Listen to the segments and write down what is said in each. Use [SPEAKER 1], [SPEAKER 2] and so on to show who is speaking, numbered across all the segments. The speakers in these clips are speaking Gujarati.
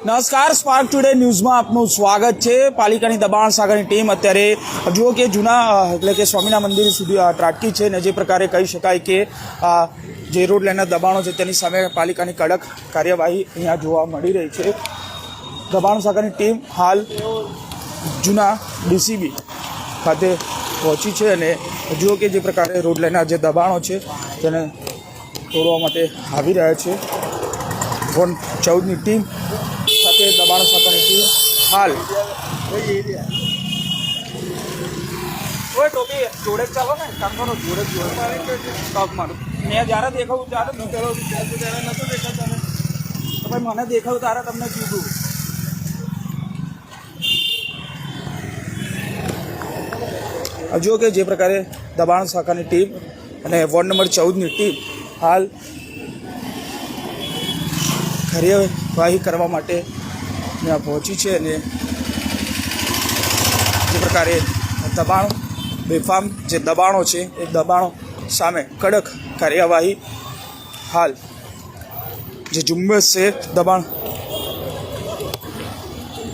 [SPEAKER 1] નમસ્કાર, સ્પાર્ક ટુડે ન્યૂઝમાં આપનું સ્વાગત છે। પાલિકાની દબાણ શાખાની ટીમ અત્યારે જુઓ કે જૂના એટલે કે સ્વામિનારાયણ મંદિર સુધી ત્રાટકી છે ને જે પ્રકારે કહી શકાય કે જે રોડ લાઇનના દબાણો છે તેની સામે પાલિકાની કડક કાર્યવાહી અહીંયા જોવા મળી રહી છે। દબાણ શાખાની ટીમ હાલ જૂના ડીસીબી ખાતે પહોંચી છે અને જુઓ કે જે પ્રકારે રોડ લાઇનના જે દબાણો છે તેને તોડવા માટે આવી રહ્યા છે। 14ની ટીમ સાથે દબાણ શાખાની ટીમ હાલ ટોપી જોડે જ ચાલો ને કામ કરો જોડે સ્ટોક મારું મેં જ્યારે દેખાવું ત્યારે મેં પેલો ત્યારે નહોતું દેખાતું તમે તો ભાઈ મને દેખાવું ત્યારે તમને કીધું હજુ કે જે પ્રકારે દબાણ શાખાની ટીમ અને વોર્ડ નંબર 14ની ટીમ હાલ કાર્યવાહી કરવા માટે ત્યાં પહોંચી છે અને જે પ્રકારે દબાણો બેફામ જે દબાણો છે એ દબાણો સામે કડક કાર્યવાહી હાલ જે ઝુંબેશ છે દબાણ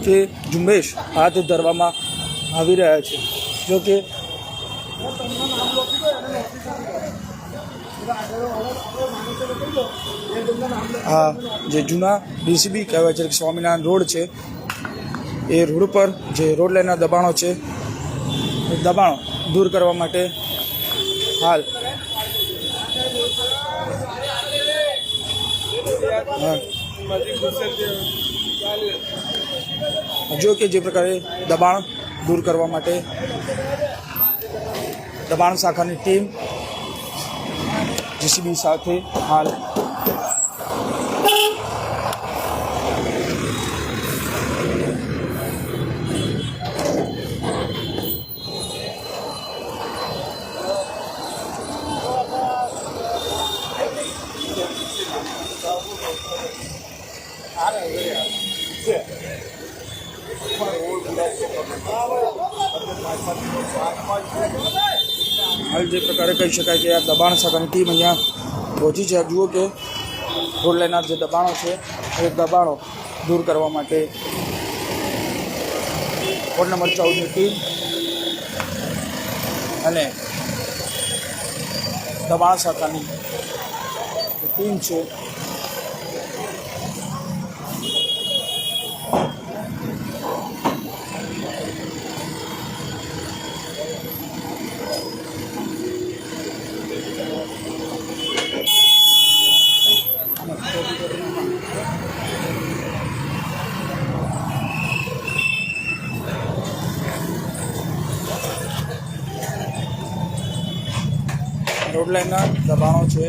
[SPEAKER 1] કે ઝુંબેશ હાથ ધરવામાં આવી રહ્યા છે। જો કે હા જે જૂના ડીસીબી કહેવાય છે કે સ્વામિનારાયણ રોડ છે એ રોડ પર જે રોડ લાઇનના દબાણો છે એ દબાણો દૂર કરવા માટે હાલ જો કે જે પ્રકારે દબાણ દૂર કરવા માટે દબાણ શાખાની ટીમ જીસીબી સાથે હાલ હાલ જે પ્રકારે કહી શકાય કે આ દબાણ શાખાની ટીમ અહીંયા પહોંચી છે। જુઓ કે રોડ લાઇનના જે દબાણો છે એ દબાણો દૂર કરવા માટે વોર્ડ નંબર 14ની ટીમ અને દબાણ શાખાની ટીમ છે રોડ લાઇનના દબાણો છે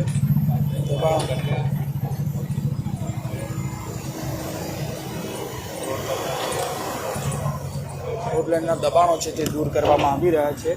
[SPEAKER 1] રોડ લાઇનના દબાણો છે તે દૂર કરવામાં આવી રહ્યા છે।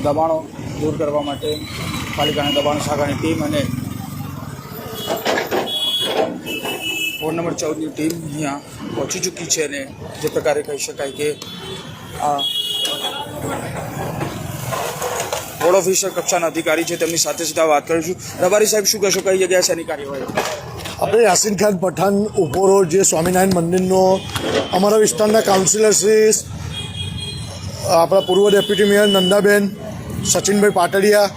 [SPEAKER 1] દબાણો દૂર કરવા માટે પાલિકાની દબાણ શાખાની ટીમ અને વોર્ડ નંબર 14ની ટીમ અહીંયા પહોંચી ચૂકી છે અને જે પ્રકારે કહી શકાય કે આ વોર્ડ ઓફિસર કક્ષાના અધિકારી છે તેમની સાથે સીધા વાત કરીશું। રબારી સાહેબ, શું કહેશો, કઈ જગ્યાએ શેની કાર્યવાહી?
[SPEAKER 2] આપણે યાસીન ખાન પઠાણ ઉભો રોડ જે સ્વામિનારાયણ મંદિરનો અમારા વિસ્તારના કાઉન્સિલર શ્રી આપણા પૂર્વ ડેપ્યુટી મેયર નંદાબેન, સચિનભાઈ પાટડિયા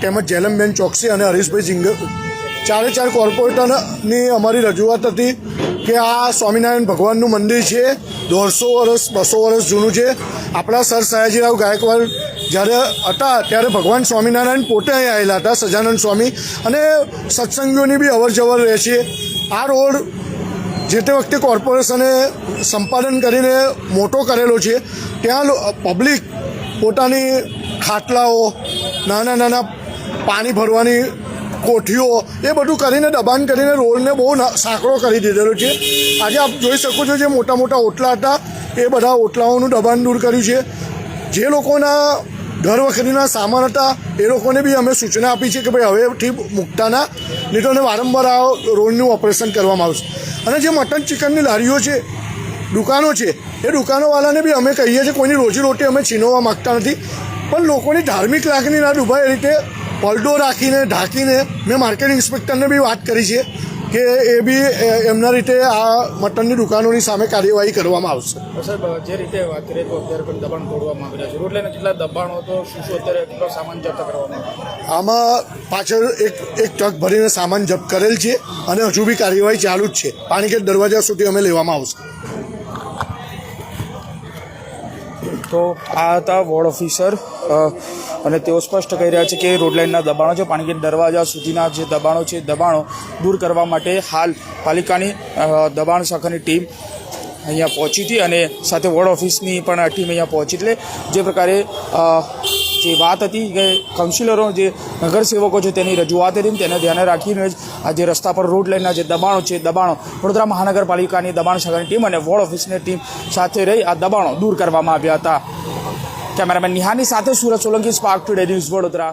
[SPEAKER 2] તેમજ જેલમબેન ચોકસી અને હરીશભાઈ ચારે ચાર કોર્પોરેટરની અમારી રજૂઆત હતી કે આ સ્વામિનારાયણ ભગવાનનું મંદિર છે, 150 વર્ષ 200 વર્ષ જૂનું છે। આપણા સર સયાજીરાવ ગાયકવાડ જ્યારે હતા ત્યારે ભગવાન સ્વામિનારાયણ પોતે અહીં આવેલા હતા, સજાનંદ સ્વામી, અને સત્સંગીઓની બી અવર જવર રહે છે। આ રોડ જે તે વખતે કોર્પોરેશને સંપાદન કરીને મોટો કરેલો છે। ત્યાં પબ્લિક પોતાની ખાટલાઓ, નાના નાના પાણી ભરવાની કોઠીઓ એ બધું કરીને દબાણ કરીને રોડને બહુ સાંકડો કરી દીધેલો છે. આજે આપ જોઈ શકો છો જે મોટા મોટા ઓટલા હતા એ બધા ઓટલાઓનું દબાણ દૂર કર્યું છે. જે લોકોના ઘર વખરીના સામાન હતા એ લોકોને બી અમે સૂચના આપી છે કે ભાઈ હવેથી મૂકતા ના, નહીં તો વારંવાર આ રોડનું ઓપરેશન કરવામાં આવશે. અને જે મટન ચિકનની લારીઓ છે, દુકાનો છે, એ દુકાનોવાળાને બી અમે કહીએ છીએ કોઈની રોજીરોટી અમે છીનવવા માગતા નથી, પણ લોકોની ધાર્મિક લાગણી ના દુભાય એ રીતે પલડો રાખીને ઢાંકીને મેં માર્કેટિંગ ઇન્સ્પેક્ટરને બી વાત કરી છે કે એ બી એમના રીતે આ મટનની દુકાનોની સામે કાર્યવાહી કરવામાં આવશે.
[SPEAKER 1] સાહેબ, જે રીતે વાત કરીએ તો અત્યારે પણ દબાણ તોડવામાં આવી રહ્યા છે. રોડ લાઈનના કેટલા દબાણો તો શું અત્યારે કેટલો સામાન જપ્ત કરવામાં આવ્યો?
[SPEAKER 2] આમાં પાછળ એક ટ્રક ભરીને સામાન જપ્ત કરેલ છે અને હજુ બી કાર્યવાહી ચાલુ જ છે. પાણીગેટ દરવાજા સુધી અમે લેવામાં આવશે.
[SPEAKER 1] તો આ હતા વોર્ડ ઓફિસર અને તેઓ સ્પષ્ટ કહી રહ્યા છે કે રોડ લાઇનના દબાણો છે, પાણીગેટ દરવાજા સુધીના જે દબાણો છે, દબાણો દૂર કરવા માટે હાલ પાલિકાની દબાણ શાખાની ટીમ અહીંયા પહોંચી હતી અને સાથે વોર્ડ ઓફિસની પણ ટીમ અહીંયા પહોંચી. એટલે જે પ્રકારે જે વાત હતી કે કાઉન્સિલરો જે નગરસેવકો છે તેની રજૂઆત હતી તેને ધ્યાને રાખીને જ આ જે રસ્તા પર રોડ લાઇનના જે દબાણો છે, દબાણો વડોદરા મહાનગરપાલિકાની દબાણ શાખાની ટીમ અને વોર્ડ ઓફિસની ટીમ સાથે રહી આ દબાણો દૂર કરવામાં આવ્યા હતા. કેમેરામેન નિહાની સાથે Surat Solanki, spark today news, Vadodara.